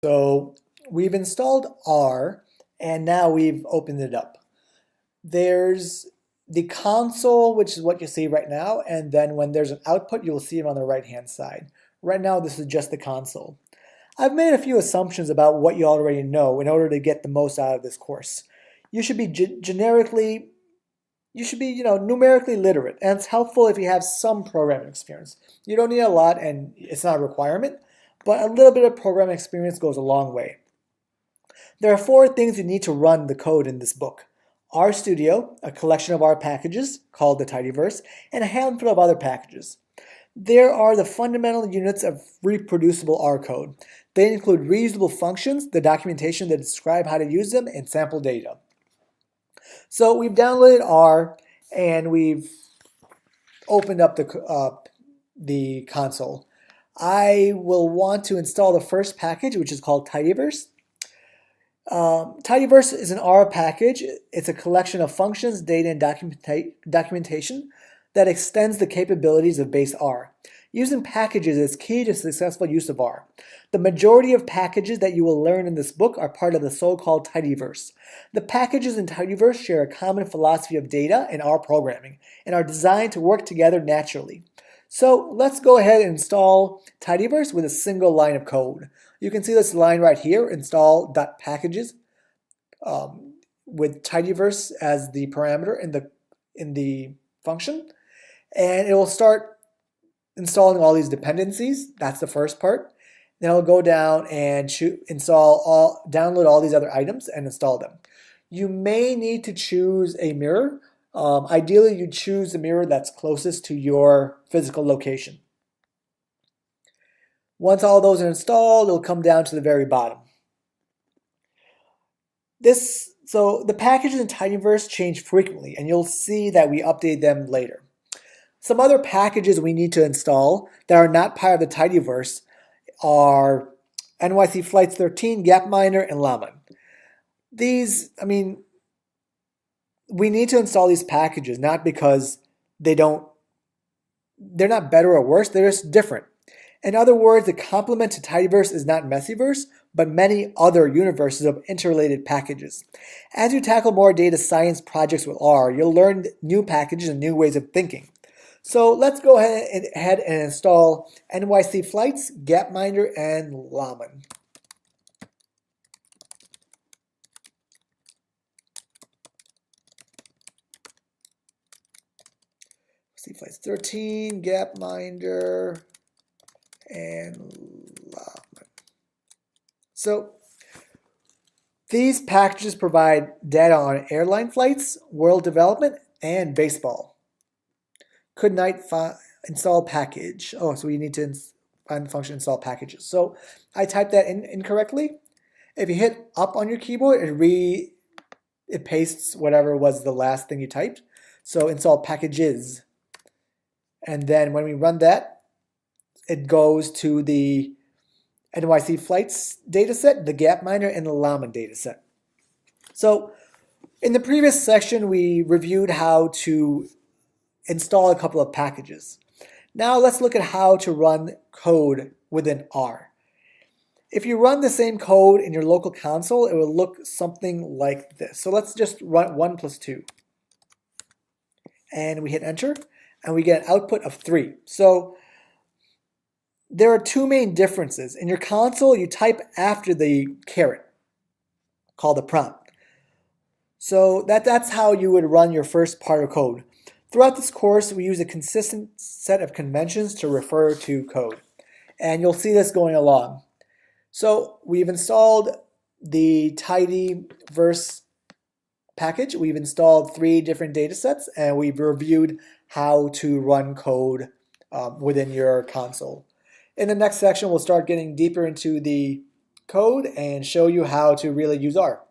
So we've installed R and now we've opened it up. There's the console, which is what you see right now, and then when there's an output, you'll see it on the right-hand side. Right now, this is just the console. I've made a few assumptions about what you already know in order to get the most out of this course. You should be numerically literate, and it's helpful if you have some programming experience. You don't need a lot, and it's not a requirement, but a little bit of programming experience goes a long way. There are 4 things you need to run the code in this book. RStudio, a collection of R packages called the tidyverse, and a handful of other packages. There are the fundamental units of reproducible R code. They include reusable functions, the documentation that describe how to use them, and sample data. So we've downloaded R and we've opened up the console. I will want to install the first package, which is called tidyverse. Tidyverse is an R package. It's a collection of functions, data, and documentation that extends the capabilities of base R. Using packages is key to successful use of R. The majority of packages that you will learn in this book are part of the so-called tidyverse. The packages in tidyverse share a common philosophy of data and R programming and are designed to work together naturally. So let's go ahead and install tidyverse with a single line of code. You can see this line right here, install.packages, with tidyverse as the parameter in the function. And it will start installing all these dependencies. That's the first part. Then it'll go down and download all these other items and install them. You may need to choose a mirror. Ideally, you choose the mirror that's closest to your physical location. Once all those are installed, it'll come down to the very bottom. So the packages in tidyverse change frequently, and you'll see that we update them later. Some other packages we need to install that are not part of the tidyverse are NYC Flights 13, Gapminder, and Llama. We need to install these packages not because they're not better or worse, they're just different. In other words, the complement to tidyverse is not Messiverse, but many other universes of interrelated packages. As you tackle more data science projects with R, you'll learn new packages and new ways of thinking. So let's go ahead and install NYC Flights, Gapminder, and Llama. NYC Flights 13, Gapminder, and Llama. So these packages provide data on airline flights, world development, and baseball. Could not install package. Oh, so we need to find the function install packages. So I typed that in incorrectly. If you hit up on your keyboard, it pastes whatever was the last thing you typed. So install packages. And then when we run that, it goes to the NYC Flights dataset, the Gapminder, and the Llama dataset. So in the previous section, we reviewed how to install a couple of packages. Now let's look at how to run code within R. If you run the same code in your local console, it will look something like this. So let's just run 1 + 2. And we hit enter, and we get an output of 3. So there are 2 main differences. In your console, you type after the caret, called the prompt. So that's how you would run your first part of code. Throughout this course, we use a consistent set of conventions to refer to code. And you'll see this going along. So we've installed the tidyverse package. We've installed 3 different datasets, and we've reviewed how to run code within your console. In the next section, we'll start getting deeper into the code and show you how to really use R.